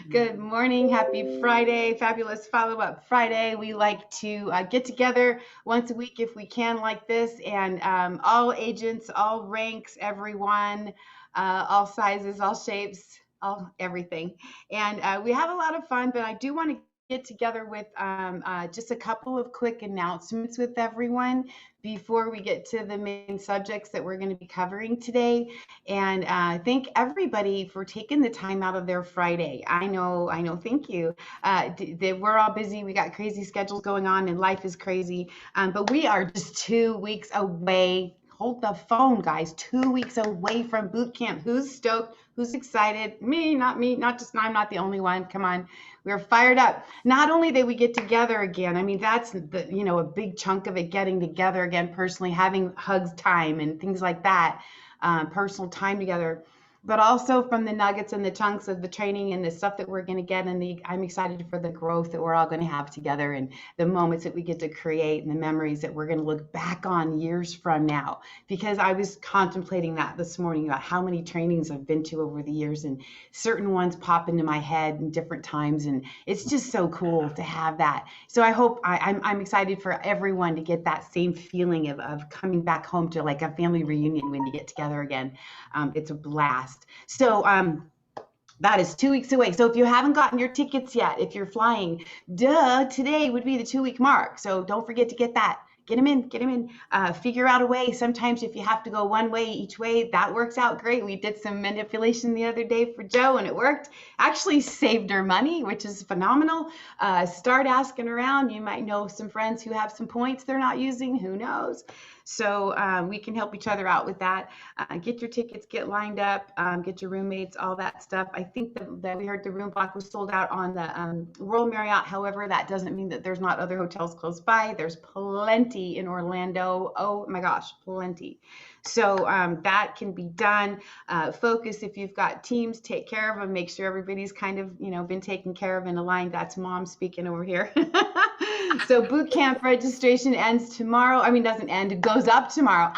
Good morning. Happy Friday. Fabulous follow-up Friday. We like to get together once a week if we can like this, and all agents, all ranks, everyone, all sizes, all shapes, all everything. And we have a lot of fun, but I do want to get together with just a couple of quick announcements with everyone before we get to the main subjects that we're going to be covering today. And thank everybody for taking the time out of their Friday. I know. Thank you. We're all busy. We got crazy schedules going on, and life is crazy. But we are just 2 weeks away. Hold the phone, guys. 2 weeks away from boot camp. Who's stoked? Who's excited? Me, not me. Not just I'm not the only one. Come on, we're fired up. Not only that we get together again. I mean, that's a big chunk of it. Getting together again, personally, having hugs time and things like that. Personal time together, but also from the nuggets and the chunks of the training and the stuff that we're going to get. And I'm excited for the growth that we're all going to have together and the moments that we get to create and the memories that we're going to look back on years from now. Because I was contemplating that this morning about how many trainings I've been to over the years, and certain ones pop into my head in different times. And it's just so cool to have that. So I hope I'm excited for everyone to get that same feeling of coming back home to like a family reunion when you get together again. It's a blast. So that is 2 weeks away. So if you haven't gotten your tickets yet, if you're flying, today would be the 2 week mark. So don't forget to get that. Get them in, figure out a way. Sometimes if you have to go one way each way, that works out great. We did some manipulation the other day for Joe and it worked. Actually saved her money, which is phenomenal. Start asking around. You might know some friends who have some points they're not using. Who knows? So we can help each other out with that. Get your tickets, get lined up, get your roommates, all that stuff. I think that we heard the room block was sold out on the World Marriott. However, that doesn't mean that there's not other hotels close by. There's plenty in Orlando. Oh my gosh, plenty. So that can be done. Focus if you've got teams, take care of them. Make sure everybody's kind of, been taken care of and aligned. That's mom speaking over here. So boot camp registration ends tomorrow. I mean, doesn't end, it goes up tomorrow.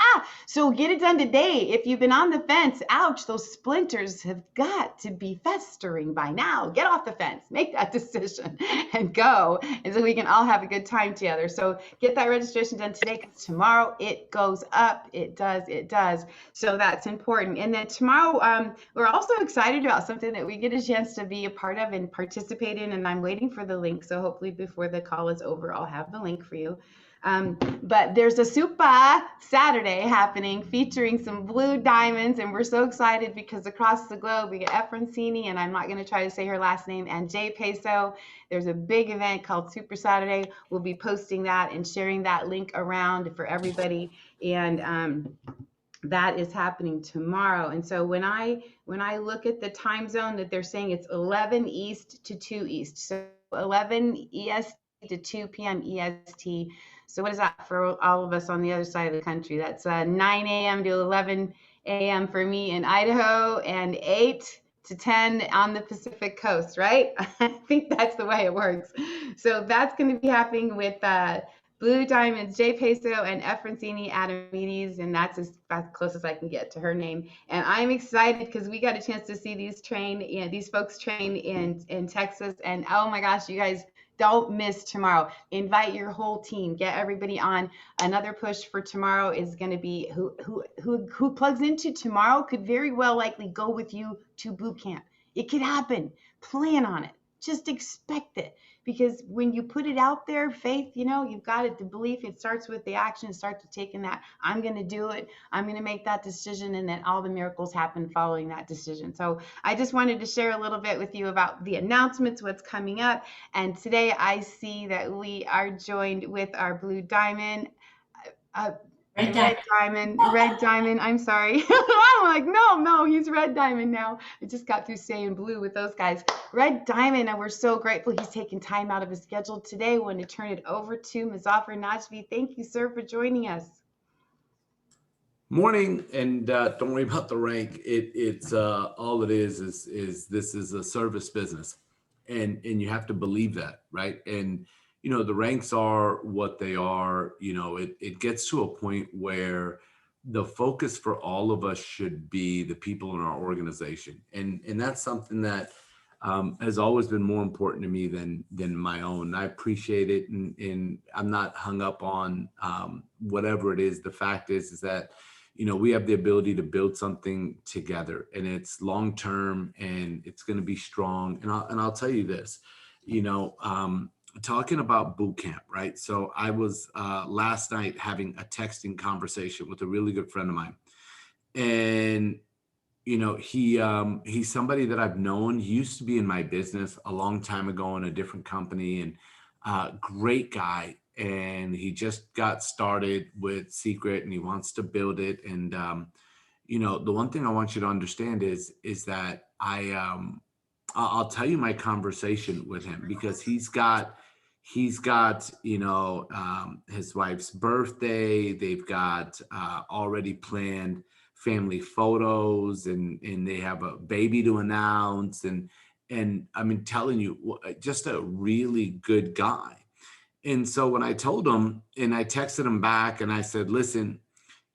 So get it done today. If you've been on the fence, ouch, those splinters have got to be festering by now. Get off the fence, make that decision and go. And so we can all have a good time together. So get that registration done today because tomorrow it goes up. It does. So that's important. And then tomorrow, we're also excited about something that we get a chance to be a part of and participate in. And I'm waiting for the link. So hopefully before the call is over, I'll have the link for you. But there's a Super Saturday happening featuring some blue diamonds, and we're so excited because across the globe we get Efrancini, and I'm not going to try to say her last name, and Jay Peso. There's a big event called Super Saturday. We'll be posting that and sharing that link around for everybody, and that is happening tomorrow. And so when I look at the time zone that they're saying, it's 11 East to 2 East, so 11 EST to 2 p.m. EST. So what is that for all of us on the other side of the country? That's 9 a.m. to 11 a.m. for me in Idaho, and 8 to 10 on the Pacific Coast, right? I think that's the way it works. So that's going to be happening with Blue Diamonds, Jay Peso, and Efrancini Adamides, and that's as close as I can get to her name. And I'm excited because we got a chance to see these folks train in Texas, and oh my gosh, you guys, don't miss tomorrow. Invite your whole team. Get everybody on. Another push for tomorrow is going to be who plugs into tomorrow could very well likely go with you to boot camp. It could happen. Plan on it. Just expect it. Because when you put it out there, faith, you've got it. The belief, it starts with the action. It starts with taking that. I'm going to do it. I'm going to make that decision. And then all the miracles happen following that decision. So I just wanted to share a little bit with you about the announcements, what's coming up. And today I see that we are joined with our Blue Diamond. Red diamond. I'm sorry. I'm like, no, he's Red Diamond now. I just got through saying blue with those guys. Red Diamond, and we're so grateful he's taking time out of his schedule today. Want to turn it over to Muzafer Najfi. Thank you, sir, for joining us. Morning, and don't worry about the rank. It's all it is this is a service business, and you have to believe that, right? And the ranks are what they are. It gets to a point where the focus for all of us should be the people in our organization. And that's something that has always been more important to me than my own. I appreciate it, and I'm not hung up on whatever it is. The fact is that we have the ability to build something together, and it's long term, and it's going to be strong. And I'll tell you this, you know. Talking about boot camp, right? So I was last night having a texting conversation with a really good friend of mine, and he's somebody that I've known. He used to be in my business a long time ago in a different company, and great guy. And he just got started with Secret, and he wants to build it. And the one thing I want you to understand is that I'll tell you my conversation with him, because he's got his wife's birthday. They've got already planned family photos, and they have a baby to announce, and I mean, telling you, just a really good guy. And so when I told him, and I texted him back, and I said, listen,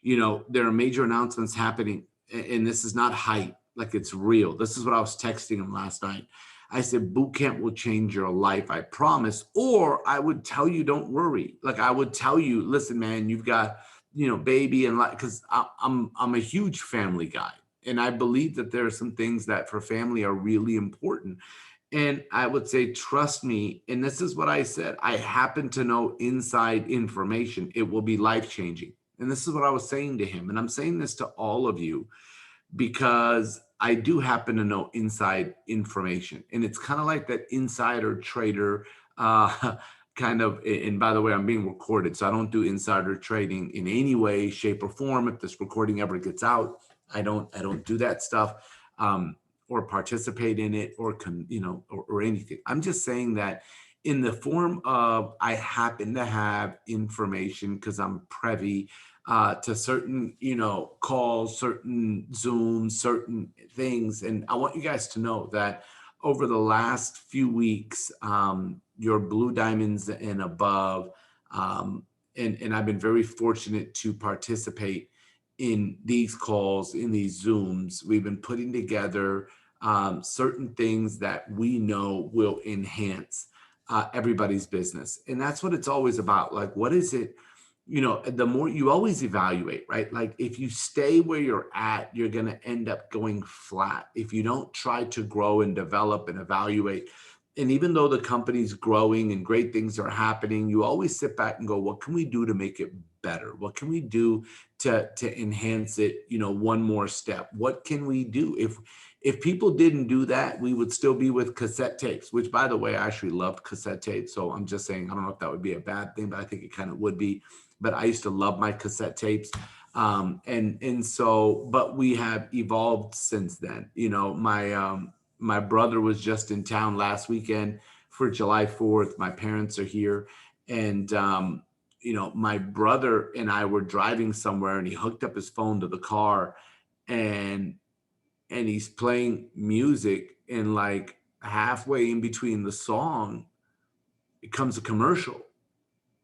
there are major announcements happening, and this is not hype. Like, it's real. This is what I was texting him last night. I said, boot camp will change your life, I promise. Or I would tell you, don't worry. Like, I would tell you, listen, man, you've got, baby, and like, because I'm a huge family guy, and I believe that there are some things that for family are really important. And I would say, trust me. And this is what I said. I happen to know inside information. It will be life changing. And this is what I was saying to him. And I'm saying this to all of you because I do happen to know inside information. And it's kind of like that insider trader kind of. And by the way, I'm being recorded, so I don't do insider trading in any way, shape, or form. If this recording ever gets out, I don't do that stuff. Or participate in it, or anything. I'm just saying that in the form of, I happen to have information because I'm privy to certain, calls, certain Zooms, certain things. And I want you guys to know that over the last few weeks, your Blue Diamonds and above, and I've been very fortunate to participate in these calls, in these Zooms. We've been putting together certain things that we know will enhance everybody's business. And that's what it's always about. Like, what is it? The more you always evaluate, right? Like, if you stay where you're at, you're going to end up going flat. If you don't try to grow and develop and evaluate, and even though the company's growing and great things are happening, you always sit back and go, what can we do to make it better? What can we do to enhance it, one more step? What can we do? If people didn't do that, we would still be with cassette tapes, which, by the way, I actually loved cassette tapes. So I'm just saying, I don't know if that would be a bad thing, but I think it kind of would be. But I used to love my cassette tapes. But we have evolved since then. My brother was just in town last weekend for July 4th. My parents are here. And, my brother and I were driving somewhere, and he hooked up his phone to the car, and he's playing music, and like halfway in between the song, it comes a commercial.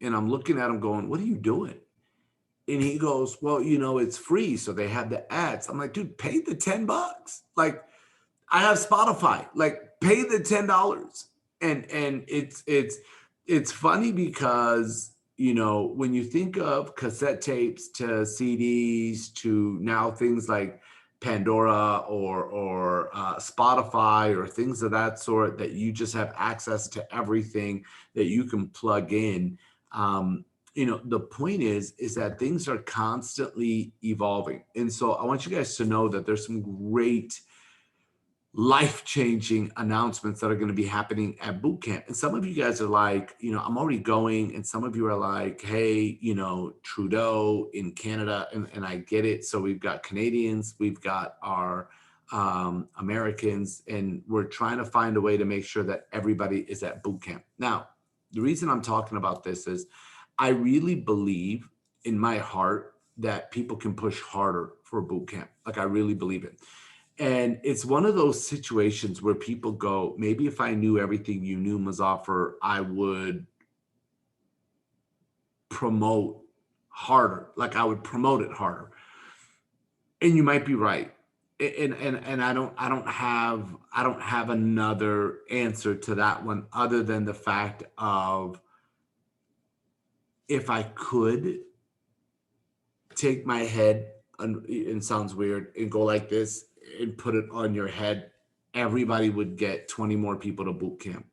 And I'm looking at him going, what are you doing? And he goes, well, it's free. So they have the ads. I'm like, dude, pay the $10. Like, I have Spotify. Like, pay the $10. And it's funny because, when you think of cassette tapes to CDs to now things like Pandora or Spotify or things of that sort, that you just have access to everything that you can plug in. The point is that things are constantly evolving. And so I want you guys to know that there's some great life-changing announcements that are going to be happening at boot camp. And some of you guys are like, I'm already going. And some of you are like, hey, Trudeau in Canada. And I get it. So we've got Canadians, we've got our Americans, and we're trying to find a way to make sure that everybody is at boot camp. Now, the reason I'm talking about this is I really believe in my heart that people can push harder for boot camp. Like, I really believe it. And it's one of those situations where people go, maybe if I knew everything you knew, Muzafer, I would promote harder. Like, I would promote it harder. And you might be right. And I don't have another answer to that one other than the fact of, if I could take my head, and it sounds weird, and go like this and put it on your head, everybody would get 20 more people to boot camp,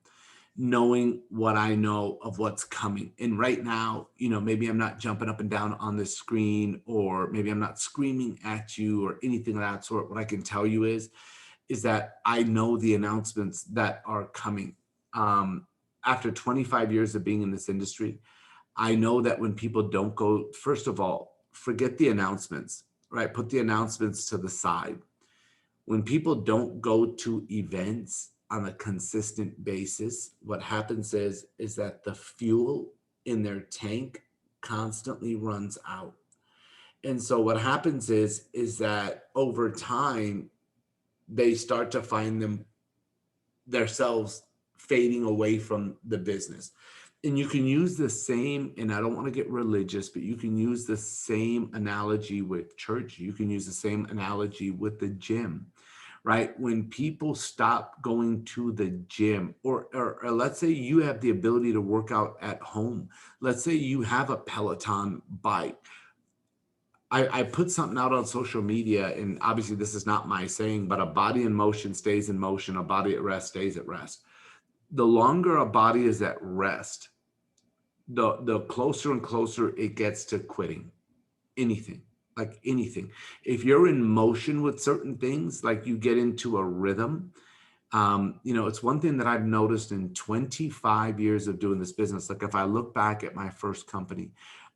knowing what I know of what's coming. And right now, maybe I'm not jumping up and down on the screen, or maybe I'm not screaming at you or anything of that sort. What I can tell you is that I know the announcements that are coming. After 25 years of being in this industry, I know that when people don't go, first of all, forget the announcements, right? Put the announcements to the side. When people don't go to events on a consistent basis, what happens is that the fuel in their tank constantly runs out. And so what happens is that over time they start to find themselves fading away from the business. And you can use the same, and I don't want to get religious, but you can use the same analogy with church. You can use the same analogy with the gym, right? When people stop going to the gym, or let's say you have the ability to work out at home. Let's say you have a Peloton bike. I put something out on social media, and obviously this is not my saying, but a body in motion stays in motion, a body at rest stays at rest. The longer a body is at rest, the closer and closer it gets to quitting anything, like anything. If you're in motion with certain things, like you get into a rhythm. It's one thing that I've noticed in 25 years of doing this business. Like if I look back at my first company,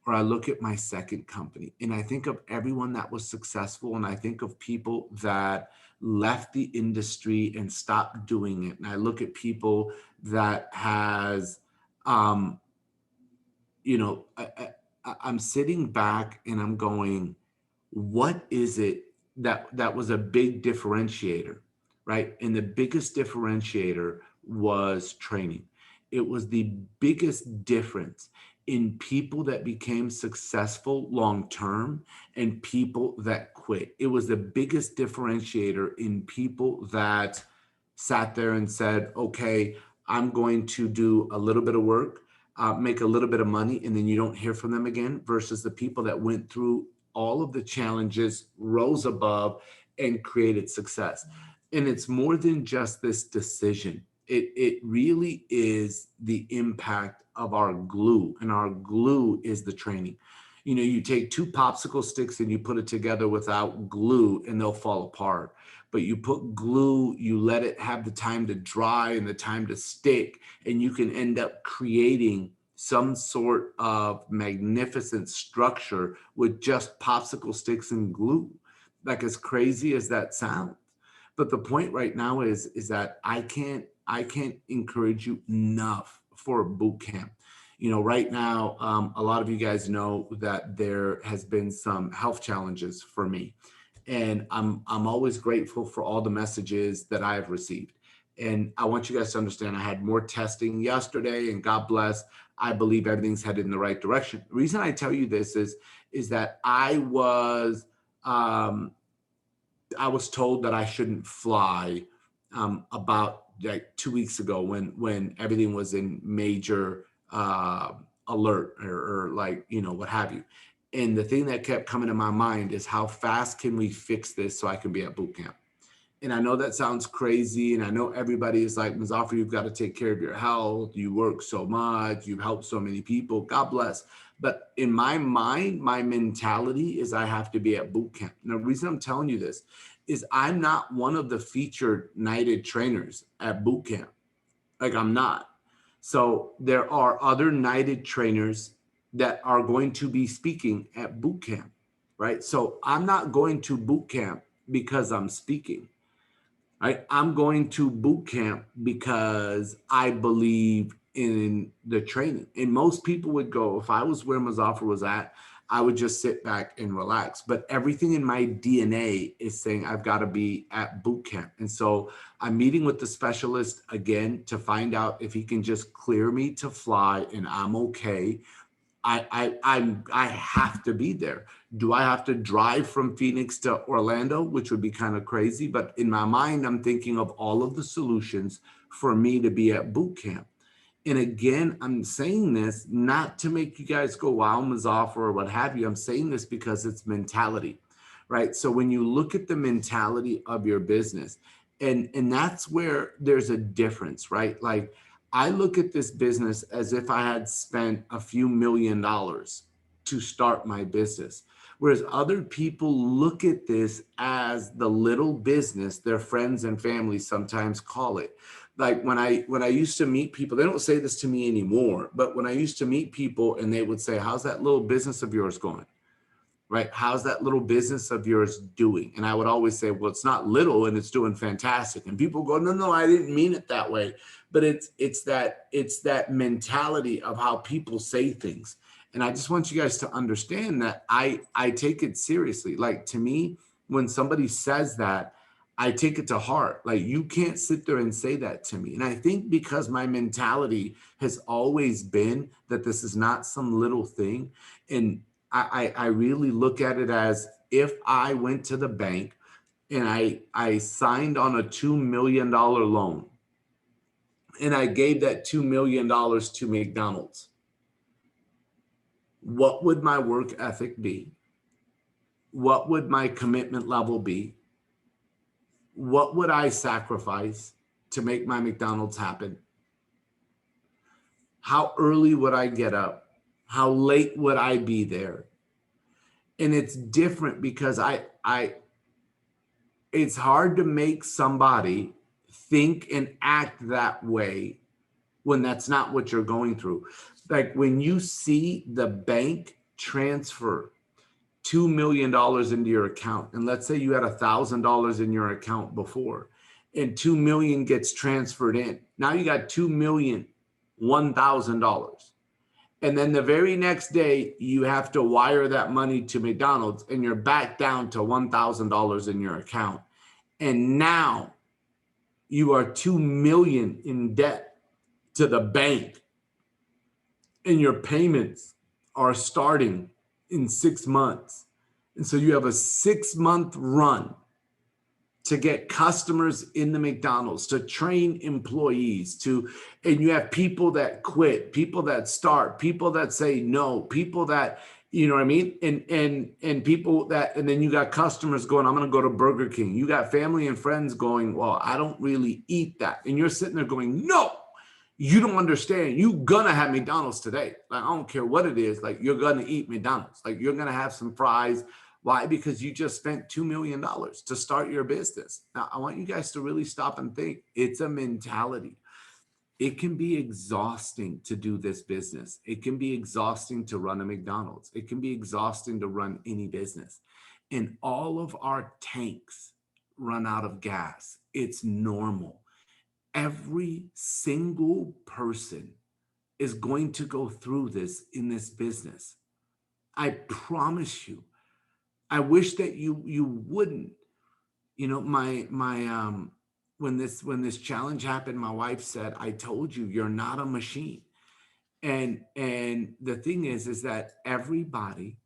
or I look at my second company, and I think of everyone that was successful, and I think of people that left the industry and stopped doing it, and I look at people that has, um, I'm sitting back and I'm going, what is it that was a big differentiator, right? And the biggest differentiator was training. It was the biggest difference in people that became successful long term and people that quit. It was the biggest differentiator in people that sat there and said, okay, I'm going to do a little bit of work, make a little bit of money, and then you don't hear from them again, versus the people that went through all of the challenges, rose above, and created success. And it's more than just this decision. It really is the impact of our glue, and our glue is the training. You take two popsicle sticks and you put it together without glue and they'll fall apart. But you put glue, you let it have the time to dry and the time to stick, and you can end up creating some sort of magnificent structure with just popsicle sticks and glue. Like, as crazy as that sounds. But the point right now is that I can't encourage you enough for a boot camp. Right now, a lot of you guys know that there has been some health challenges for me, and I'm always grateful for all the messages that I have received. And I want you guys to understand, I had more testing yesterday, and God bless, I believe everything's headed in the right direction. The reason I tell you this is that um, I was told that I shouldn't fly, about like 2 weeks ago, when everything was in major alert, or like, what have you. And the thing that kept coming to my mind is, how fast can we fix this so I can be at boot camp? And I know that sounds crazy. And I know everybody is like, Muzafer, you've got to take care of your health. You work so much. You've helped so many people. God bless. But in my mind, my mentality is I have to be at boot camp. And the reason I'm telling you this is I'm not one of the featured knighted trainers at boot camp. Like, I'm not. So there are other knighted trainers that are going to be speaking at boot camp, right? So I'm not going to boot camp because I'm speaking. I'm going to boot camp because I believe in the training. And most people would go, if I was where Muzafer was at, I would just sit back and relax. But everything in my DNA is saying I've got to be at boot camp. And so I'm meeting with the specialist again to find out if he can just clear me to fly, and I'm okay. I have to be there. Do I have to drive from Phoenix to Orlando, which would be kind of crazy? But in my mind, I'm thinking of all of the solutions for me to be at boot camp. And again, I'm saying this not to make you guys go, wow, Muzafer, or what have you. I'm saying this because it's mentality, right? So when you look at the mentality of your business, and that's where there's a difference, right? Like I look at this business as if I had spent a few $1,000,000 to start my business. Whereas other people look at this as the little business their friends and family sometimes call it. Like when I used to meet people, they don't say this to me anymore, but when I used to meet people and they would say, how's that little business of yours going? Right? How's that little business of yours doing? And I would always say, well, it's not little and it's doing fantastic. And people go, no, no, I didn't mean it that way. But it's that mentality of how people say things. And I just want you guys to understand that I take it seriously. Like to me, when somebody says that, I take it to heart. Like you can't sit there and say that to me. And I think because my mentality has always been that this is not some little thing. And I really look at it as if I went to the bank and I signed on a $2 million loan and I gave that $2 million to McDonald's, what would my work ethic be? What would my commitment level be? What would I sacrifice to make my McDonald's happen? How early would I get up? How late would I be there? And it's different because I it's hard to make somebody think and act that way when that's not what you're going through. Like when you see the bank transfer $2 million into your account, and let's say you had $1,000 in your account before, and 2 million gets transferred in. Now you got 2 million, $1,000. And then the very next day, you have to wire that money to McDonald's and you're back down to $1,000 in your account. And now you are 2 million in debt to the bank and your payments are starting in 6 months. And so you have a 6-month run to get customers in the McDonald's, to train employees, and you have people that quit, people that start, people that say no, people that, you know what I mean? And people that, and then you got customers going, I'm going to go to Burger King. You got family and friends going, well, I don't really eat that. And you're sitting there going, no, you don't understand. You're going to have McDonald's today. Like, I don't care what it is. Like, you're going to eat McDonald's. Like, you're going to have some fries. Why? Because you just spent $2 million to start your business. Now, I want you guys to really stop and think. It's a mentality. It can be exhausting to do this business. It can be exhausting to run a McDonald's. It can be exhausting to run any business. And all of our tanks run out of gas. It's normal. Every single person is going to go through this in this business. I promise you. I wish that you wouldn't. You know, my when this challenge happened, my wife said, I told you, you're not a machine. And the thing is that everybody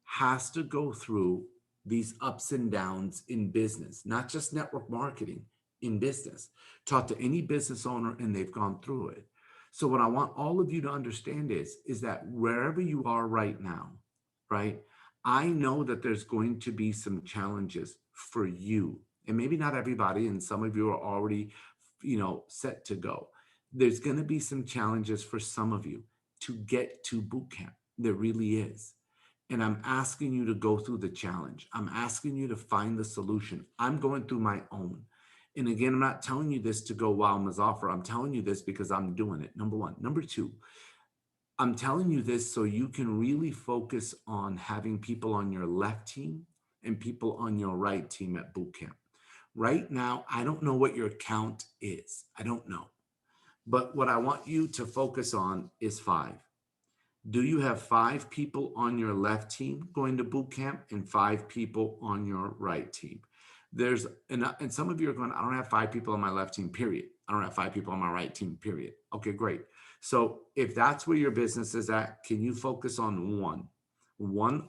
has to go through these ups and downs in business, not just network marketing, in business. Talk to any business owner and they've gone through it. So what I want all of you to understand is that wherever you are right now, right? I know that there's going to be some challenges for you, and maybe not everybody, and some of you are already, set to go. There's going to be some challenges for some of you to get to boot camp. There really is. And I'm asking you to go through the challenge. I'm asking you to find the solution. I'm going through my own. And again, I'm not telling you this to go, wow, Muzafer. I'm telling you this because I'm doing it. Number one. Number two, I'm telling you this so you can really focus on having people on your left team and people on your right team at boot camp. Right now, I don't know what your count is. I don't know. But what I want you to focus on is 5. Do you have 5 people on your left team going to boot camp and 5 people on your right team? And some of you are going, I don't have 5 people on my left team, period. I don't have 5 people on my right team, period. Okay, great. So if that's where your business is at, can you focus on one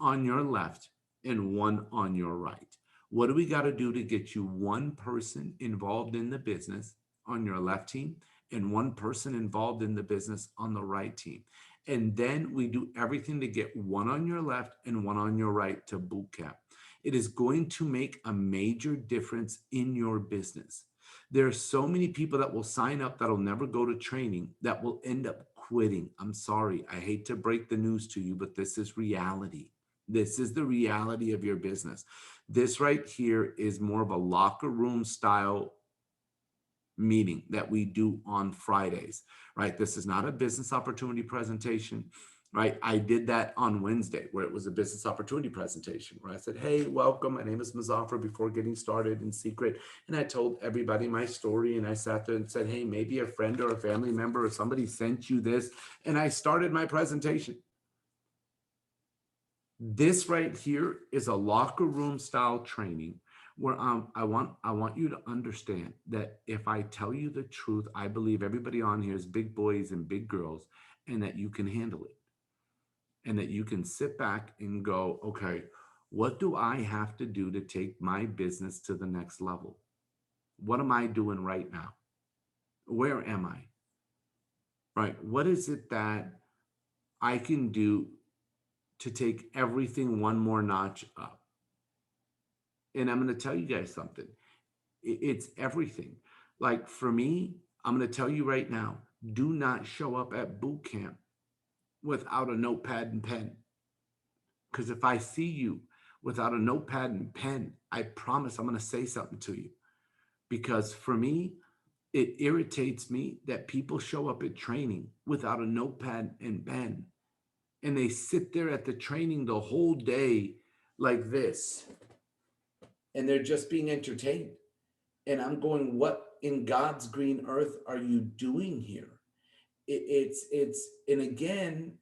on your left and one on your right? What do we got to do to get you one person involved in the business on your left team and one person involved in the business on the right team? And then we do everything to get one on your left and one on your right to boot camp. It is going to make a major difference in your business. There are so many people that will sign up that'll never go to training that will end up quitting. I'm sorry. I hate to break the news to you, but this is reality. This is the reality of your business. This right here is more of a locker room style meeting that we do on Fridays, right? This is not a business opportunity presentation, right? I did that on Wednesday where it was a business opportunity presentation where I said, hey, welcome. My name is Muzafer before getting started in secret. And I told everybody my story and I sat there and said, hey, maybe a friend or a family member or somebody sent you this. And I started my presentation. This right here is a locker room style training where I want you to understand that if I tell you the truth, I believe everybody on here is big boys and big girls, and that you can handle it, and that you can sit back and go, okay, what do I have to do to take my business to the next level? What am I doing right now? Where am I? Right? What is it that I can do to take everything one more notch up? And I'm going to tell you guys something. It's everything. Like for me, I'm going to tell you right now, do not show up at boot camp without a notepad and pen. Because if I see you without a notepad and pen, I promise I'm going to say something to you. Because for me, it irritates me that people show up at training without a notepad and pen. And they sit there at the training the whole day like this. And they're just being entertained. And I'm going, what in God's green earth are you doing here? And again,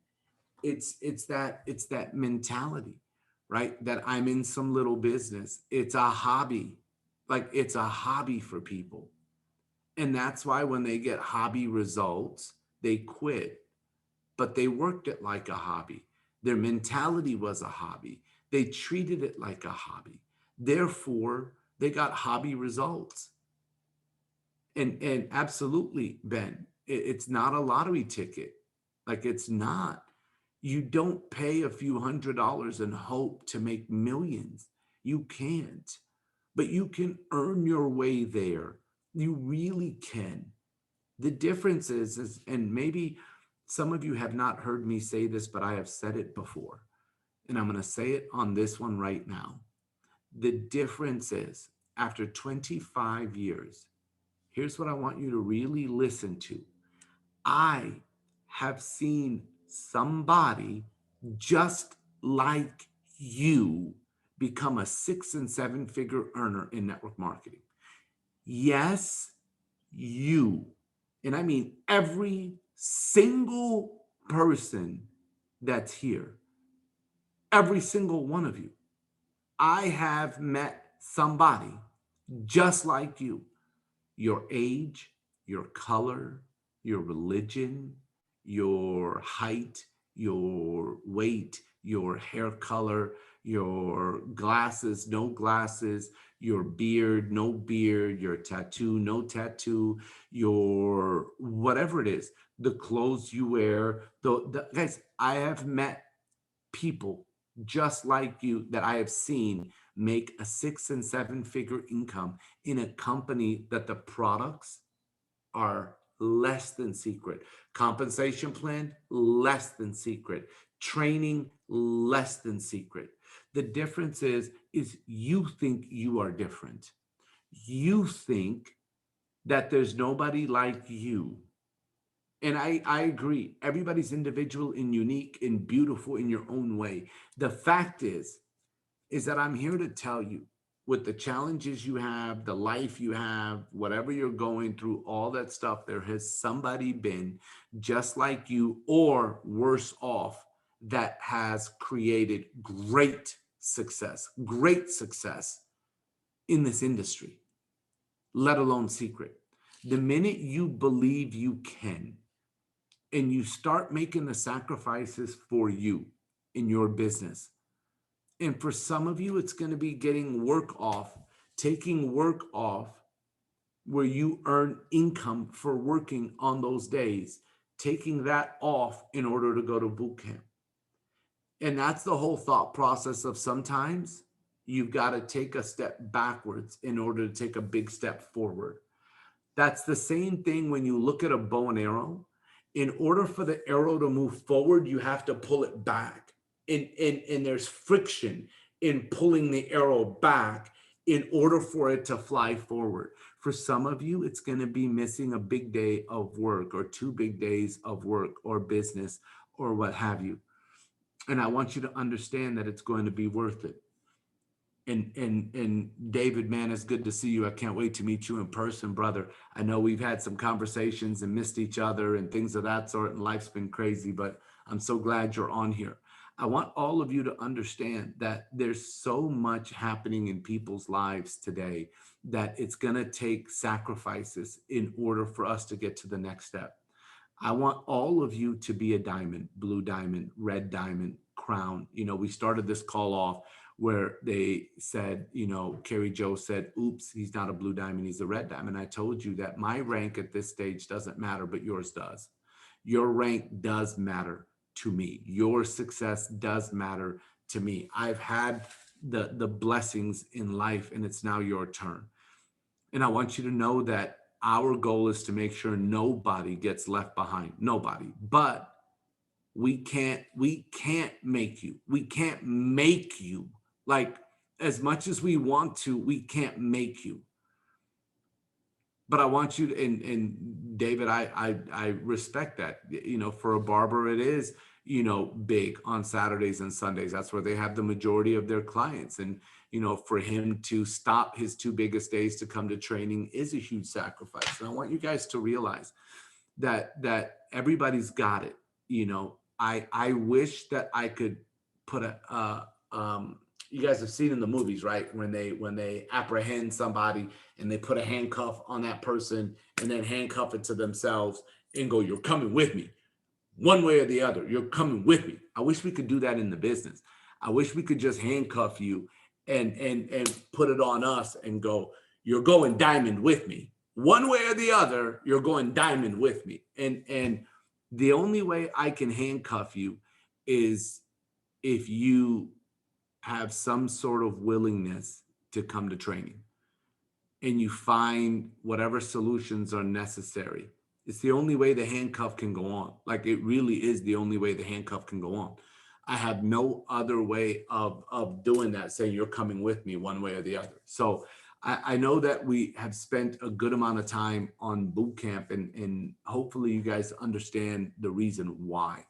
it's that mentality, right? That I'm in some little business. It's a hobby. Like it's a hobby for people. And that's why when they get hobby results, they quit. But they worked it like a hobby. Their mentality was a hobby. They treated it like a hobby. Therefore, they got hobby results. And absolutely, Ben, it's not a lottery ticket. Like it's not. You don't pay a few $100s and hope to make millions. You can't. But you can earn your way there. You really can. The difference is, and maybe some of you have not heard me say this, but I have said it before. And I'm going to say it on this one right now. The difference is, after 25 years, here's what I want you to really listen to. I have seen somebody just like you become a 6 and 7 figure earner in network marketing. Yes, you. And I mean every single person that's here, every single one of you. I have met somebody just like you. Your age, your color, your religion, your height, your weight, your hair color, your glasses, no glasses, your beard, no beard, your tattoo, no tattoo, your whatever it is, the clothes you wear. Guys, I have met people just like you that I have seen make a 6 and 7 figure income in a company that the products are less than secret. Compensation plan, less than secret. Training, less than secret. The difference is you think you are different. You think that there's nobody like you. And I agree. Everybody's individual and unique and beautiful in your own way. The fact is that I'm here to tell you with the challenges you have, the life you have, whatever you're going through, all that stuff, there has somebody been just like you or worse off that has created great success in this industry, let alone secret. The minute you believe you can and you start making the sacrifices for you in your business, and for some of you, it's going to be getting work off, taking work off where you earn income for working on those days, taking that off in order to go to boot camp. And that's the whole thought process of sometimes you've got to take a step backwards in order to take a big step forward. That's the same thing when you look at a bow and arrow. In order for the arrow to move forward, you have to pull it back. And there's friction in pulling the arrow back in order for it to fly forward. For some of you, it's going to be missing a big day of work or 2 big days of work or business or what have you. And I want you to understand that it's going to be worth it. And David, man, it's good to see you. I can't wait to meet you in person, brother. I know we've had some conversations and missed each other and things of that sort, and life's been crazy, but I'm so glad you're on here. I want all of you to understand that there's so much happening in people's lives today that it's going to take sacrifices in order for us to get to the next step. I want all of you to be a diamond, blue diamond, red diamond, crown. We started this call off where they said, Carrie Joe said, oops, he's not a blue diamond, he's a red diamond. I told you that my rank at this stage doesn't matter, but yours does. Your rank does matter to me. Your success does matter to me. I've had the blessings in life, and it's now your turn. And I want you to know that our goal is to make sure nobody gets left behind. Nobody. But we can't make you. We can't make you. Like, as much as we want to, we can't make you. But I want you to, and David, I respect that. For a barber, it is, big on Saturdays and Sundays. That's where they have the majority of their clients. And, for him to stop his 2 biggest days to come to training is a huge sacrifice. And I want you guys to realize that everybody's got it. I wish that I could put you guys have seen in the movies, right? When they apprehend somebody and they put a handcuff on that person and then handcuff it to themselves and go, you're coming with me. One way or the other, you're coming with me. I wish we could do that in the business. I wish we could just handcuff you and put it on us and go, you're going diamond with me. One way or the other, you're going diamond with me. And the only way I can handcuff you is if you have some sort of willingness to come to training and you find whatever solutions are necessary. It's the only way the handcuff can go on. Like, it really is the only way the handcuff can go on. I have no other way of doing that, saying you're coming with me one way or the other. So I know that we have spent a good amount of time on boot camp, and hopefully you guys understand the reason why.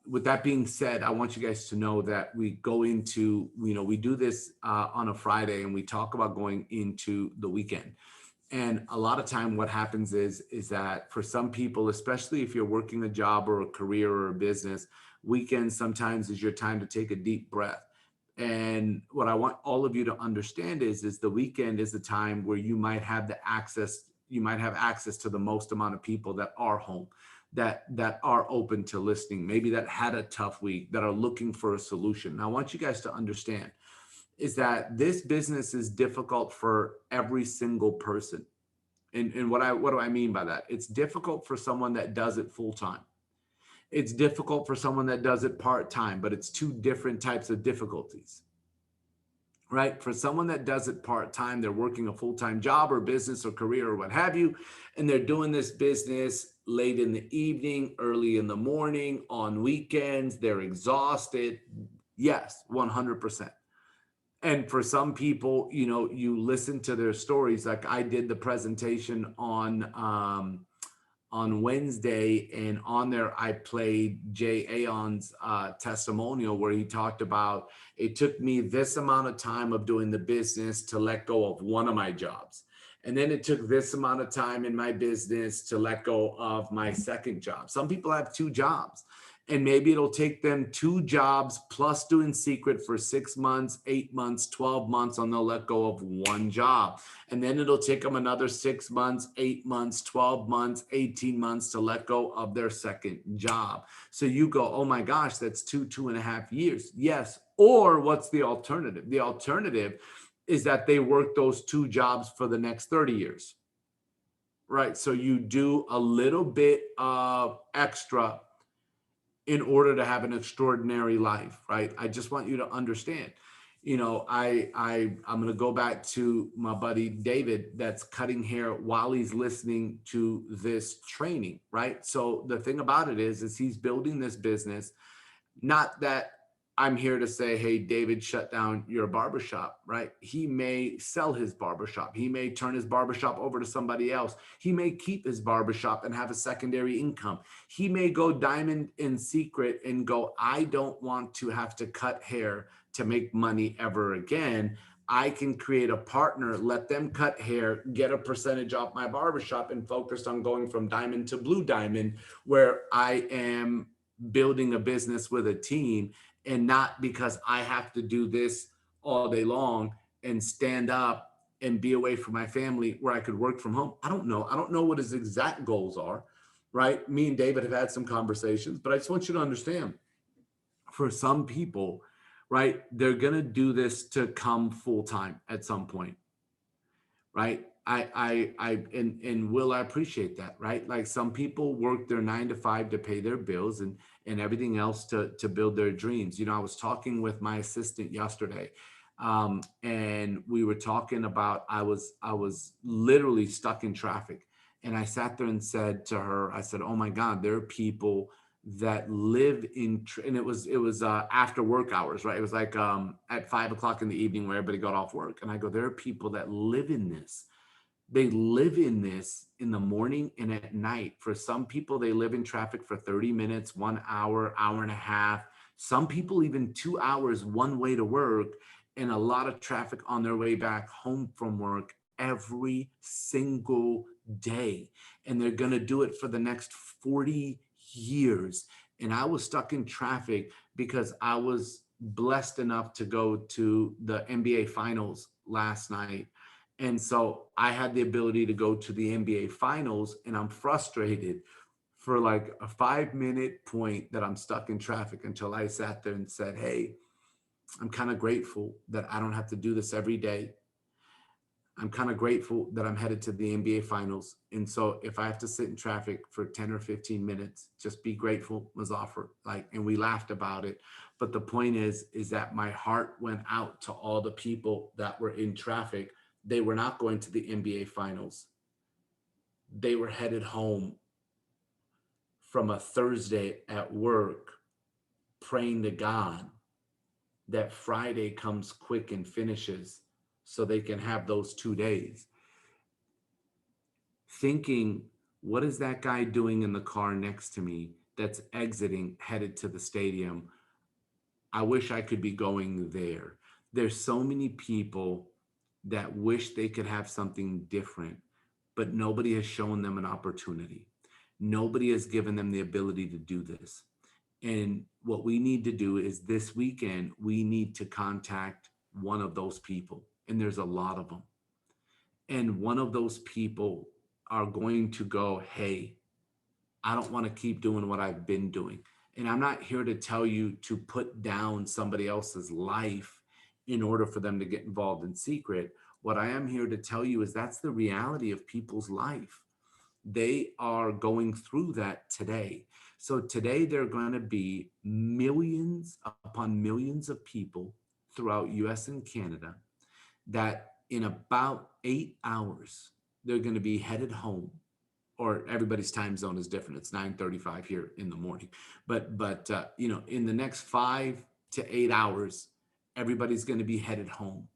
With that being said, I want you guys to know that we go into, we do this on a Friday, and we talk about going into the weekend. And a lot of time what happens is that for some people, especially if you're working a job or a career or a business, weekend sometimes is your time to take a deep breath. And what I want all of you to understand is the weekend is the time where you might have access to the most amount of people that are home, that are open to listening, maybe that had a tough week, that are looking for a solution. Now, I want you guys to understand is that this business is difficult for every single person. And what do I mean by that? It's difficult for someone that does it full time. It's difficult for someone that does it part-time, but it's 2 different types of difficulties, right? For someone that does it part-time, they're working a full-time job or business or career or what have you, and they're doing this business late in the evening, early in the morning, on weekends, they're exhausted. Yes, 100%. And for some people, you listen to their stories. Like, I did the presentation on Wednesday, and on there I played Jay Aon's testimonial where he talked about, it took me this amount of time of doing the business to let go of one of my jobs. And then it took this amount of time in my business to let go of my second job. Some people have 2 jobs. And maybe it'll take them 2 jobs plus doing secret for 6 months, 8 months, 12 months, and they'll let go of one job. And then it'll take them another 6 months, 8 months, 12 months, 18 months to let go of their second job. So you go, oh my gosh, that's 2.5 years. Yes. Or what's the alternative? The alternative is that they work those 2 jobs for the next 30 years, right? So you do a little bit of extra in order to have an extraordinary life, right? I just want you to understand. I'm going to go back to my buddy David that's cutting hair while he's listening to this training, right? So the thing about it is he's building this business. Not that I'm here to say, hey, David, shut down your barbershop, right? He may sell his barbershop. He may turn his barbershop over to somebody else. He may keep his barbershop and have a secondary income. He may go diamond in secret and go, I don't want to have to cut hair to make money ever again. I can create a partner, let them cut hair, get a percentage off my barbershop, and focus on going from diamond to blue diamond, where I am building a business with a team, and not because I have to do this all day long and stand up and be away from my family where I could work from home. I don't know. I don't know what his exact goals are, right? Me and David have had some conversations, but I just want you to understand, for some people, right, they're going to do this to come full time at some point, right? And Will, I appreciate that, right? Like, some people work their 9 to 5 to pay their bills and everything else to build their dreams. I was talking with my assistant yesterday, and we were talking about, I was literally stuck in traffic, and I sat there and said to her, I said, oh my God, there are people that live in, and it was after work hours, right? It was like at 5 o'clock in the evening where everybody got off work, and I go, there are people that live in this. They live in this in the morning and at night. For some people, they live in traffic for 30 minutes, 1 hour, hour and a half. Some people even 2 hours one way to work, and a lot of traffic on their way back home from work every single day. And they're going to do it for the next 40 years. And I was stuck in traffic because I was blessed enough to go to the NBA finals last night, and so I had the ability to go to the NBA finals, and I'm frustrated for like a 5 minute point that I'm stuck in traffic, until I sat there and said, hey, I'm kind of grateful that I don't have to do this every day. I'm kind of grateful that I'm headed to the NBA finals. And so if I have to sit in traffic for 10 or 15 minutes, just be grateful, Muzafer. Like, and we laughed about it. But the point is that my heart went out to all the people that were in traffic. They were not going to the NBA finals. They were headed home from a Thursday at work, praying to God that Friday comes quick and finishes so they can have those 2 days. Thinking, what is that guy doing in the car next to me that's exiting, headed to the stadium? I wish I could be going there. There's so many people that wish they could have something different, but nobody has shown them an opportunity. Nobody has given them the ability to do this. And what we need to do is, this weekend, we need to contact one of those people. And there's a lot of them. And one of those people are going to go, hey, I don't want to keep doing what I've been doing. And I'm not here to tell you to put down somebody else's life in order for them to get involved in secret. What I am here to tell you is that's the reality of people's life. They are going through that today. So today there are going to be millions upon millions of people throughout US and Canada that in about 8 hours, they're going to be headed home, or everybody's time zone is different. It's 9:35 here in the morning. But in the next 5 to 8 hours, everybody's going to be headed home,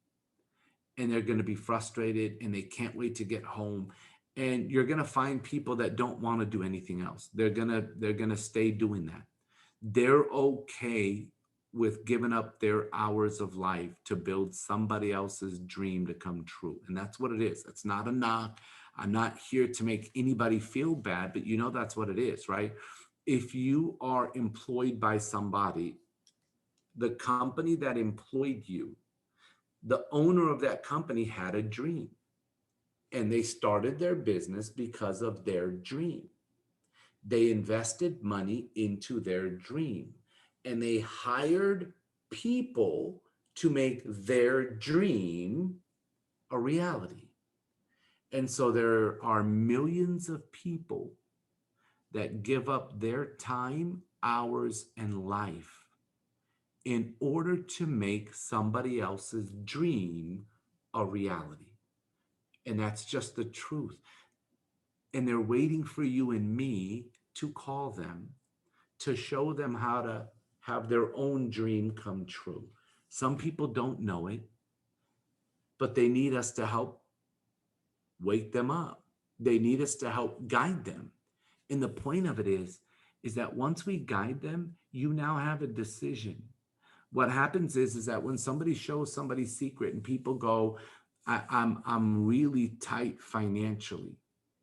and they're going to be frustrated and they can't wait to get home. And you're going to find people that don't want to do anything else. They're going to stay doing that. They're okay with giving up their hours of life to build somebody else's dream to come true. And that's what it is. It's not a knock. I'm not here to make anybody feel bad, but that's what it is, right? If you are employed by somebody, the company that employed you, the owner of that company had a dream, and they started their business because of their dream. They invested money into their dream, and they hired people to make their dream a reality. And so there are millions of people that give up their time, hours, and life in order to make somebody else's dream a reality. And that's just the truth. And they're waiting for you and me to call them, to show them how to have their own dream come true. Some people don't know it, but they need us to help wake them up. They need us to help guide them. And the point of it is that once we guide them, you now have a decision. What happens is that when somebody shows somebody's secret and people go, I'm really tight financially.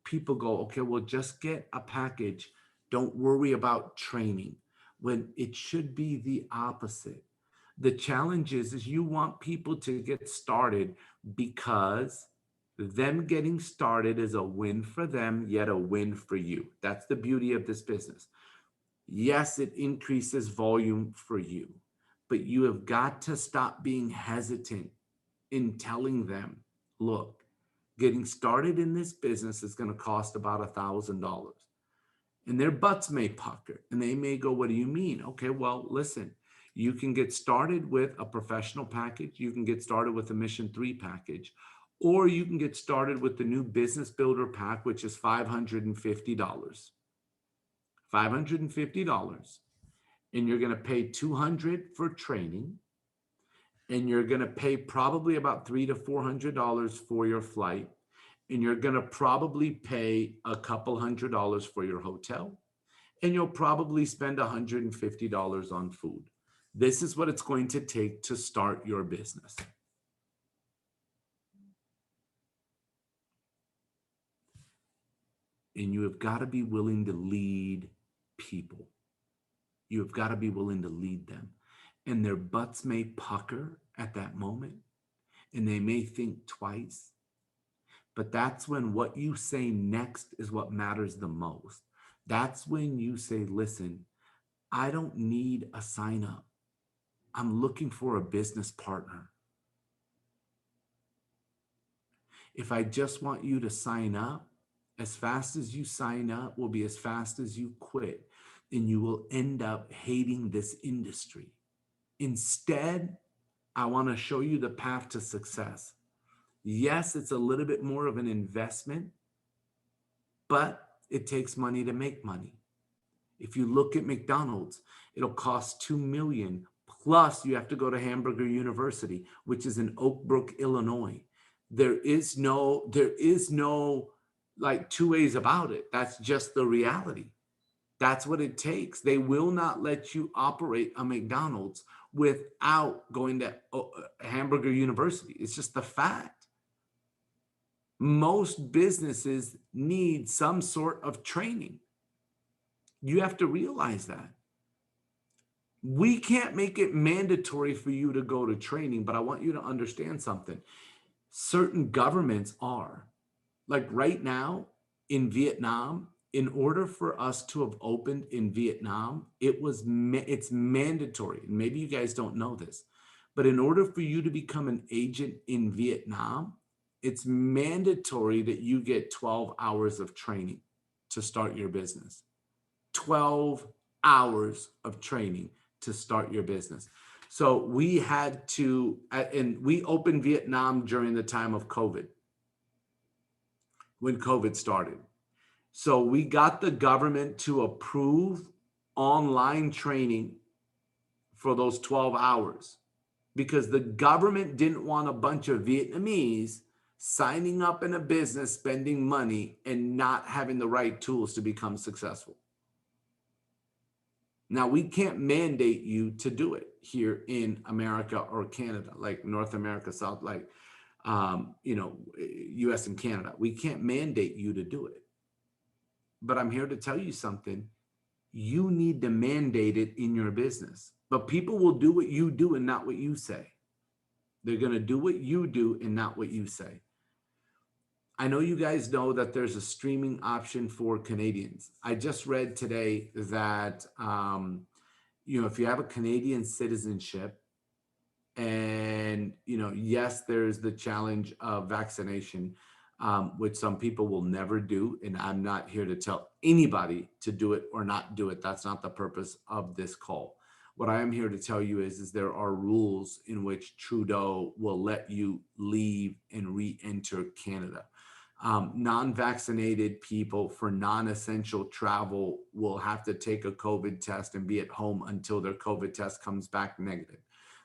People go, okay, well, just get a package. Don't worry about training. When it should be the opposite. The challenge is you want people to get started because them getting started is a win for them, yet a win for you. That's the beauty of this business. Yes, it increases volume for you, but you have got to stop being hesitant in telling them, look, getting started in this business is going to cost about $1,000. And their butts may pucker and they may go, what do you mean? Okay, well, listen, you can get started with a professional package. You can get started with a Mission 3 package, or you can get started with the new Business Builder pack, which is $550. $550. And you're going to pay $200 for training, and you're going to pay probably about $300 to $400 for your flight, and you're going to probably pay a couple $100 for your hotel, and you'll probably spend $150 on food. This is what it's going to take to start your business. And you have got to be willing to lead people. You have got to be willing to lead them. And their butts may pucker at that moment, and they may think twice. But that's when what you say next is what matters the most. That's when you say, listen, I don't need a sign up. I'm looking for a business partner. If I just want you to sign up, as fast as you sign up will be as fast as you quit, and you will end up hating this industry. Instead, I want to show you the path to success. Yes, it's a little bit more of an investment, but it takes money to make money. If you look at McDonald's, it'll cost $2 million. Plus, you have to go to Hamburger University, which is in Oak Brook, Illinois. There is no like two ways about it. That's just the reality. That's what it takes. They will not let you operate a McDonald's without going to Hamburger University. It's just the fact. Most businesses need some sort of training. You have to realize that. We can't make it mandatory for you to go to training, but I want you to understand something. Certain governments are. Like right now in Vietnam, in order for us to have opened in Vietnam, it's mandatory. Maybe you guys don't know this, but in order for you to become an agent in Vietnam, it's mandatory that you get 12 hours of training to start your business. 12 hours of training to start your business. So we had to, and we opened Vietnam during the time of COVID, when COVID started. So we got the government to approve online training for those 12 hours because the government didn't want a bunch of Vietnamese signing up in a business, spending money, and not having the right tools to become successful. Now, we can't mandate you to do it here in America or Canada, like North America, South, like, US and Canada. We can't mandate you to do it. But I'm here to tell you something. You need to mandate it in your business. But people will do what you do and not what you say. They're going to do what you do and not what you say. I know you guys know that there's a streaming option for Canadians. I just read today that, if you have a Canadian citizenship, and yes, there's the challenge of vaccination, which some people will never do, and I'm not here to tell anybody to do it or not do it. That's not the purpose of this call. What I am here to tell you is there are rules in which Trudeau will let you leave and re-enter Canada. Non-vaccinated people for non-essential travel will have to take a COVID test and be at home until their COVID test comes back negative.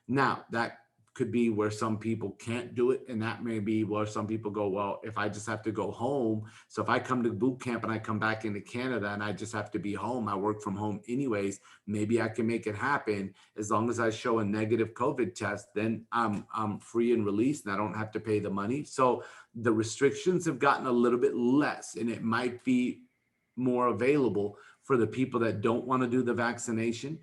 Now, that could be where some people can't do it, and that may be where some people go, well, if I just have to go home, so if I come to boot camp and I come back into Canada and I just have to be home, I work from home anyways, maybe I can make it happen. As long as I show a negative COVID test, then I'm free and released and I don't have to pay the money. So the restrictions have gotten a little bit less, and it might be more available for the people that don't want to do the vaccination.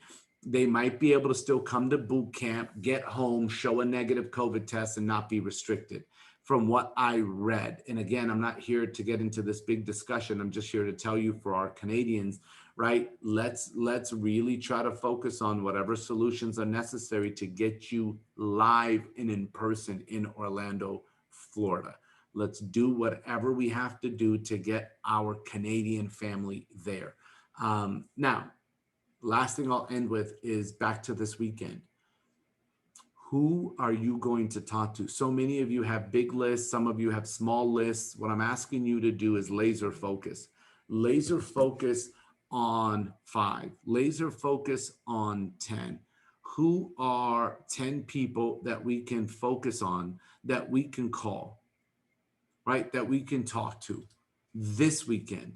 They might be able to still come to boot camp, get home, show a negative COVID test, and not be restricted, from what I read. And again, I'm not here to get into this big discussion. I'm just here to tell you, for our Canadians, right? Let's really try to focus on whatever solutions are necessary to get you live and in person in Orlando, Florida. Let's do whatever we have to do to get our Canadian family there. Now, last thing I'll end with is back to this weekend. Who are you going to talk to? So many of you have big lists. Some of you have small lists. What I'm asking you to do is laser focus. Laser focus on 5. Laser focus on 10. Who are 10 people that we can focus on, that we can call, right? That we can talk to this weekend,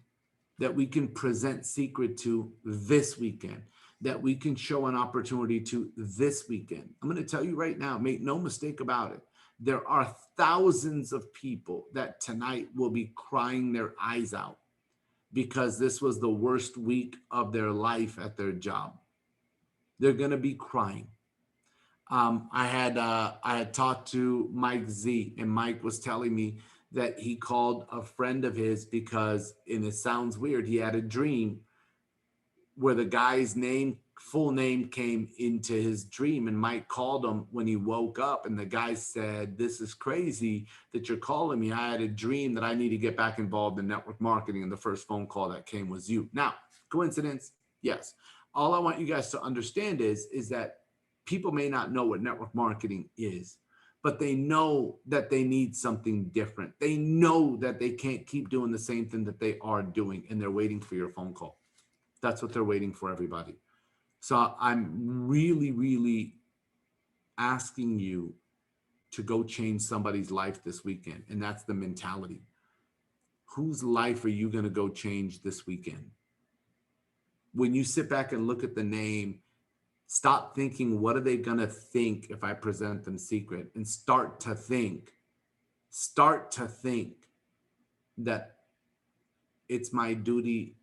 that we can present secret to this weekend, that we can show an opportunity to this weekend. I'm going to tell you right now, make no mistake about it. There are thousands of people that tonight will be crying their eyes out because this was the worst week of their life at their job. They're going to be crying. I had talked to Mike Z, and Mike was telling me that he called a friend of his because, and it sounds weird, he had a dream where the guy's full name came into his dream, and Mike called him when he woke up, and the guy said, "This is crazy that you're calling me. I had a dream that I need to get back involved in network marketing, and the first phone call that came was you." Now, coincidence? Yes. All I want you guys to understand is that people may not know what network marketing is, but they know that they need something different. They know that they can't keep doing the same thing that they are doing, and they're waiting for your phone call. That's what they're waiting for, everybody. So I'm really, really asking you to go change somebody's life this weekend. And that's the mentality. Whose life are you going to go change this weekend? When you sit back and look at the name, stop thinking, what are they going to think if I present them secret? And start to think that it's my duty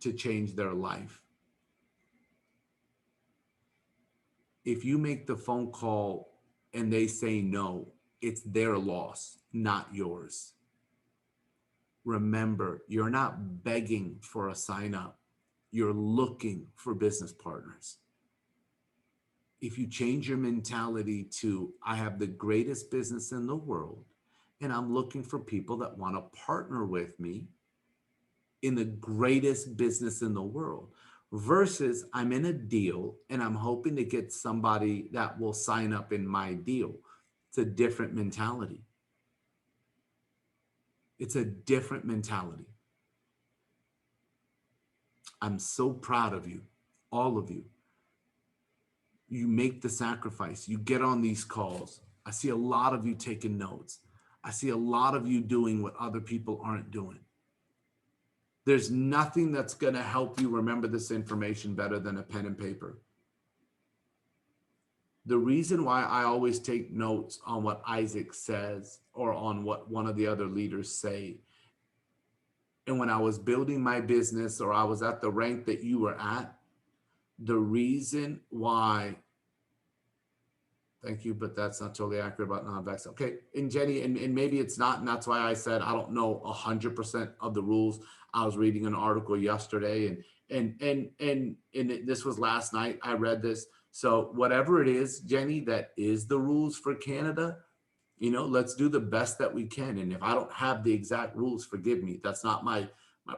to change their life. If you make the phone call and they say no, it's their loss, not yours. Remember, you're not begging for a sign up. You're looking for business partners. If you change your mentality to, I have the greatest business in the world, and I'm looking for people that want to partner with me in the greatest business in the world, versus I'm in a deal and I'm hoping to get somebody that will sign up in my deal. It's a different mentality. It's a different mentality. I'm so proud of you, all of you. You make the sacrifice. You get on these calls. I see a lot of you taking notes. I see a lot of you doing what other people aren't doing. There's nothing that's going to help you remember this information better than a pen and paper. The reason why I always take notes on what Isaac says or on what one of the other leaders say And when I was building my business or I was at the rank that you were at, the reason why, thank you, but that's not totally accurate about non-vax. Okay, and Jenny, and maybe it's not, and that's why I said I don't know 100% of the rules. I was reading an article yesterday, and this was last night. I read this. So whatever it is, Jenny, that is the rules for Canada, let's do the best that we can. And if I don't have the exact rules, forgive me. That's not my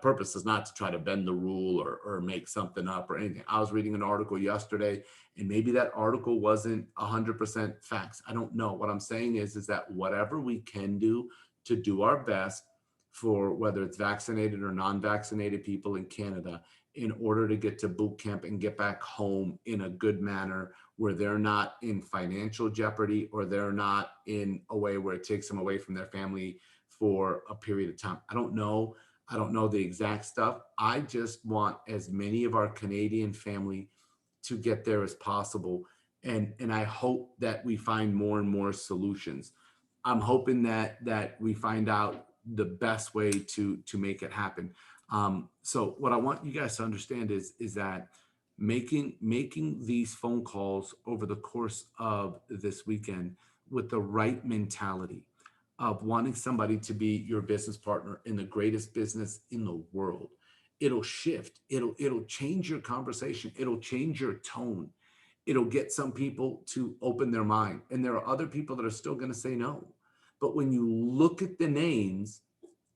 purpose is not to try to bend the rule or make something up or anything. I was reading an article yesterday, and maybe that article wasn't 100% facts. I don't know. What I'm saying is that whatever we can do to do our best for whether it's vaccinated or non-vaccinated people in Canada in order to get to boot camp and get back home in a good manner where they're not in financial jeopardy or they're not in a way where it takes them away from their family for a period of time. I don't know. I don't know the exact stuff. I just want as many of our Canadian family to get there as possible. And I hope that we find more and more solutions. I'm hoping that we find out the best way to make it happen. So what I want you guys to understand is that making these phone calls over the course of this weekend with the right mentality of wanting somebody to be your business partner in the greatest business in the world. It'll shift. It'll change your conversation. It'll change your tone. It'll get some people to open their mind. And there are other people that are still going to say no. But when you look at the names,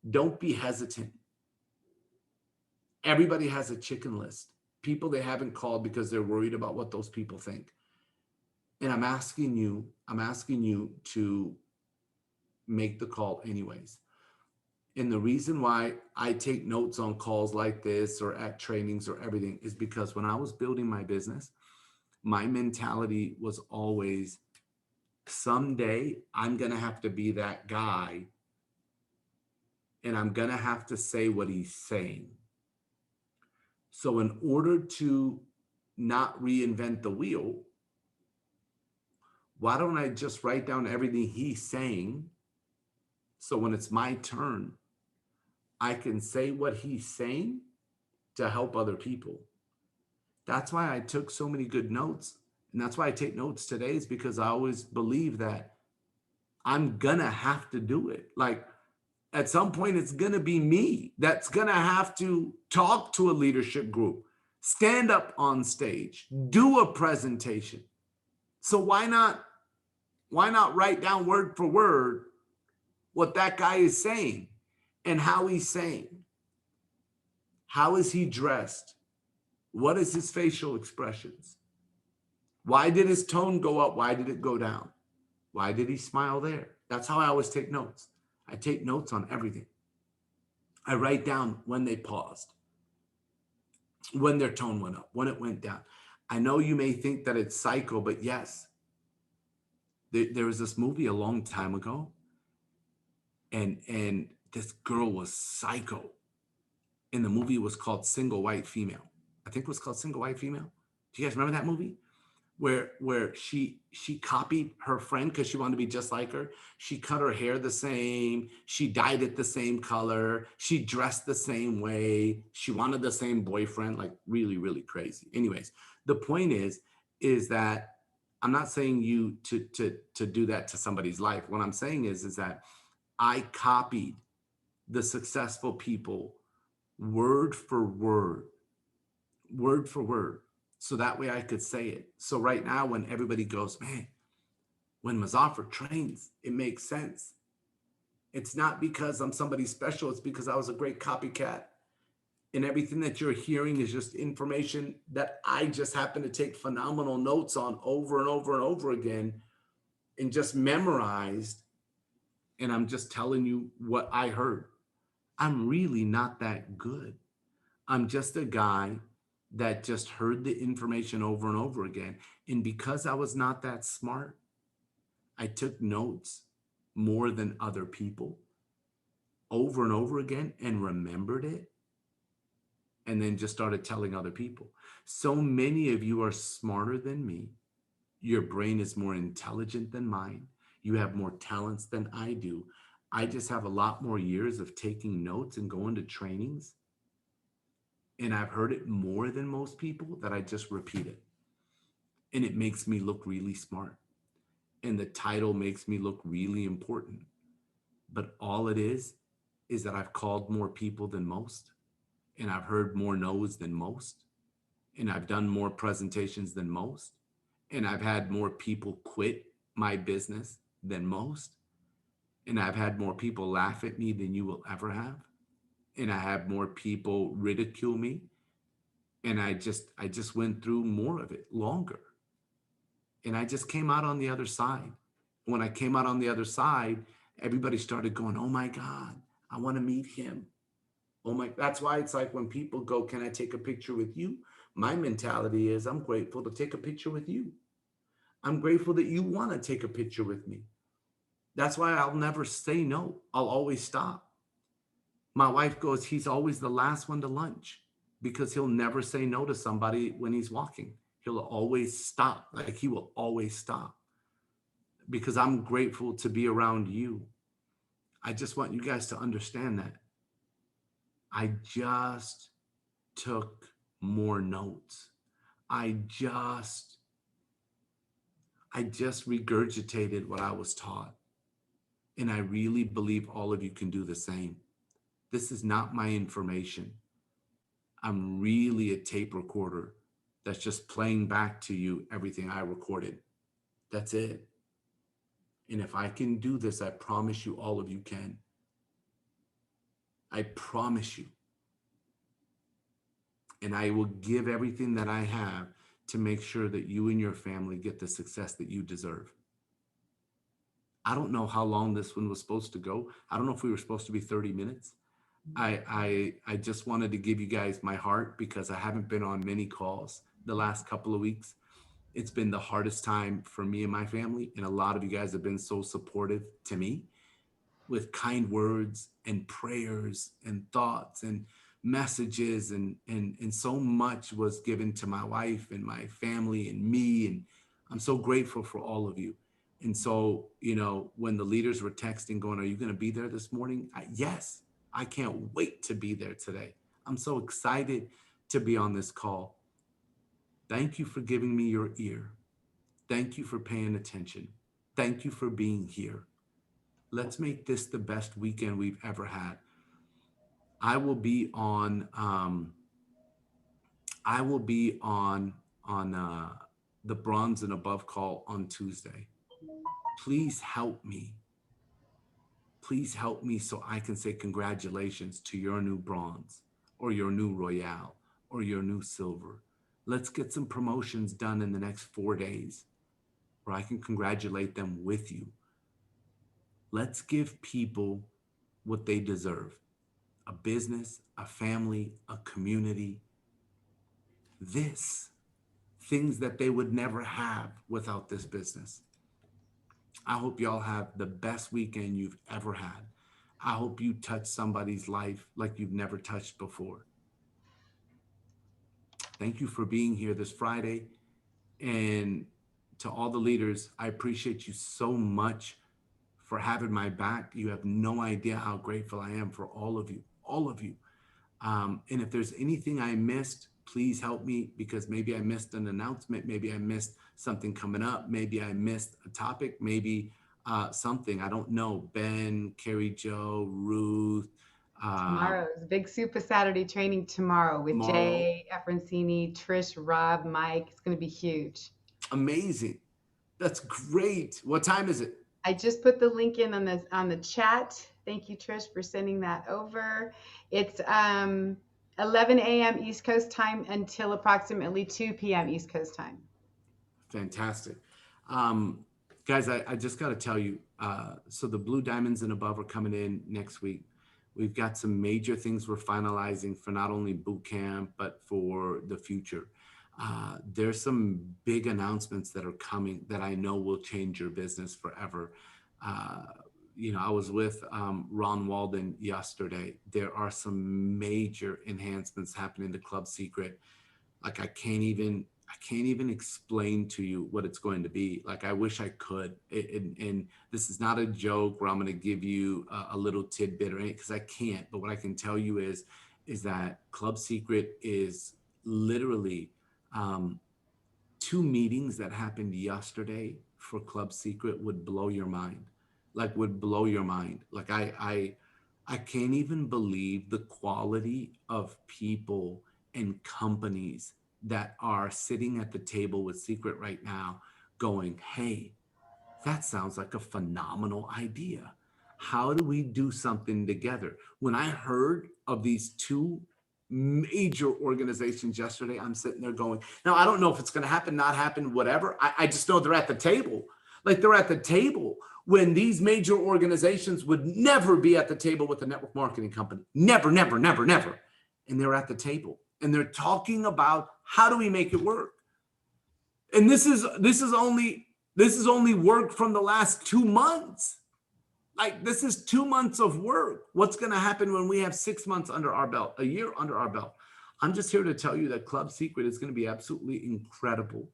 don't be hesitant. Everybody has a chicken list. People they haven't called because they're worried about what those people think. And I'm asking you to make the call anyways. And the reason why I take notes on calls like this or at trainings or everything is because when I was building my business, my mentality was always someday I'm going to have to be that guy and I'm going to have to say what he's saying. So, in order to not reinvent the wheel, why don't I just write down everything he's saying? So, when it's my turn, I can say what he's saying to help other people. That's why I took so many good notes. And that's why I take notes today, is because I always believe that I'm gonna have to do it. Like at some point, it's gonna be me that's gonna have to talk to a leadership group, stand up on stage, do a presentation. So why not write down word for word what that guy is saying and how he's saying? How is he dressed? What is his facial expressions? Why did his tone go up? Why did it go down? Why did he smile there? That's how I always take notes. I take notes on everything. I write down when they paused, when their tone went up, when it went down. I know you may think that it's psycho, but yes, there was this movie a long time ago, and this girl was psycho. And the movie was called Single White Female. I think it was called Single White Female. Do you guys remember that movie? Where she copied her friend because she wanted to be just like her. She cut her hair the same. She dyed it the same color. She dressed the same way. She wanted the same boyfriend. Like really, really crazy. Anyways, the point is that I'm not saying you to do that to somebody's life. What I'm saying is that I copied the successful people word for word, word for word. So that way I could say it. So right now, when everybody goes, man, when Muzafer trains, it makes sense. It's not because I'm somebody special. It's because I was a great copycat. And everything that you're hearing is just information that I just happen to take phenomenal notes on over and over and over again and just memorized. And I'm just telling you what I heard. I'm really not that good. I'm just a guy that just heard the information over and over again. And because I was not that smart, I took notes more than other people over and over again and remembered it and then just started telling other people. So many of you are smarter than me. Your brain is more intelligent than mine. You have more talents than I do. I just have a lot more years of taking notes and going to trainings. And I've heard it more than most people that I just repeat it. And it makes me look really smart. And the title makes me look really important. But all it is that I've called more people than most. And I've heard more no's than most. And I've done more presentations than most. And I've had more people quit my business than most. And I've had more people laugh at me than you will ever have. And I have more people ridicule me. And I just went through more of it longer. And I just came out on the other side. When I came out on the other side, everybody started going, "Oh my God, I want to meet him." Oh my, that's why it's like when people go, "Can I take a picture with you?" My mentality is, I'm grateful to take a picture with you. I'm grateful that you want to take a picture with me. That's why I'll never say no. I'll always stop. My wife goes, "He's always the last one to lunch," because he'll never say no to somebody when he's walking. He'll always stop. Like he will always stop because I'm grateful to be around you. I just want you guys to understand that. I just took more notes. I just I just regurgitated what I was taught. And I really believe all of you can do the same. This is not my information. I'm really a tape recorder that's just playing back to you everything I recorded. That's it. And if I can do this, I promise you, all of you can. I promise you. And I will give everything that I have to make sure that you and your family get the success that you deserve. I don't know how long this one was supposed to go. I don't know if we were supposed to be 30 minutes. I just wanted to give you guys my heart because I haven't been on many calls the last couple of weeks. It's been the hardest time for me and my family, and a lot of you guys have been so supportive to me with kind words and prayers and thoughts and messages, and so much was given to my wife and my family and me, and I'm so grateful for all of you. And so, when the leaders were texting going, "Are you going to be there this morning?" Yes, I can't wait to be there today. I'm so excited to be on this call. Thank you for giving me your ear. Thank you for paying attention. Thank you for being here. Let's make this the best weekend we've ever had. I will be on. I will be on the bronze and above call on Tuesday. Please help me. Please help me so I can say congratulations to your new bronze or your new royale or your new silver. Let's get some promotions done in the next 4 days where I can congratulate them with you. Let's give people what they deserve: a business, a family, a community. This, things that they would never have without this business. I hope y'all have the best weekend you've ever had. I hope you touch somebody's life like you've never touched before. Thank you for being here this Friday. And to all the leaders, I appreciate you so much for having my back. You have no idea how grateful I am for all of you, all of you. And if there's anything I missed, please help me, because maybe I missed an announcement. Maybe I missed something coming up. Maybe I missed a topic. Maybe something. I don't know. Ben, Carrie Jo, Ruth, Tomorrow's Big Super Saturday training tomorrow with tomorrow. Jay, Efrancini, Trish, Rob, Mike. It's going to be huge. Amazing. That's great. What time is it? I just put the link in on the chat. Thank you, Trish, for sending that over. It's 11 a.m. East Coast time until approximately 2 p.m. East Coast time. Fantastic. Um, Guys, I just got to tell you, so the Blue Diamonds and above are coming in next week. We've got some major things we're finalizing for not only boot camp, but for the future. There's some big announcements that are coming that I know will change your business forever. Uh, I was with Ron Walden yesterday. There are some major enhancements happening to Club Secret. Like I can't even explain to you what it's going to be. Like, I wish I could. And this is not a joke where I'm going to give you a little tidbit or anything, because I can't. But what I can tell you is that Club Secret is literally um, 2 meetings that happened yesterday for Club Secret would blow your mind. Like, would blow your mind. Like, I can't even believe the quality of people and companies that are sitting at the table with Secret right now going, hey, that sounds like a phenomenal idea. How do we do something together? When I heard of these two major organizations yesterday, I'm sitting there going, now I don't know if it's going to happen, not happen, whatever. I just know they're at the table. Like, they're at the table when these major organizations would never be at the table with a network marketing company. Never, never, never, never. And they're at the table and they're talking about how do we make it work? And this is only work from the last 2 months. Like, this is 2 months of work. What's going to happen when we have 6 months under our belt, a year under our belt? I'm just here to tell you that Club Secret is going to be absolutely incredible.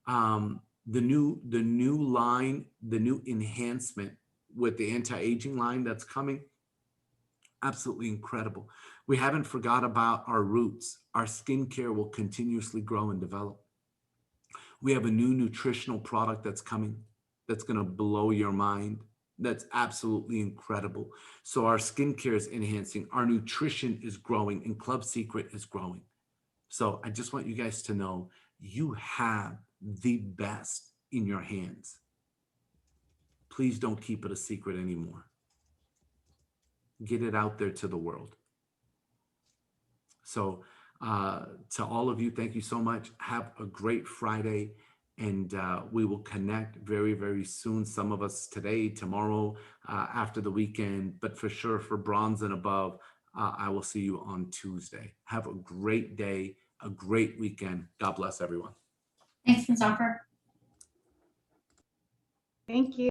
The new line, the new enhancement with the anti-aging line that's coming, absolutely incredible. We haven't forgot about our roots. Our skincare will continuously grow and develop. We have a new nutritional product that's coming that's going to blow your mind. That's absolutely incredible. So our skincare is enhancing, our nutrition is growing, and Club Secret is growing. So I just want you guys to know you have the best in your hands. Please don't keep it a secret anymore. Get it out there to the world. So to all of you, thank you so much. Have a great Friday. And we will connect very, very soon. Some of us today, tomorrow, after the weekend, but for sure for bronze and above, I will see you on Tuesday. Have a great day, a great weekend. God bless everyone. Thanks, Muzafer. Thank you.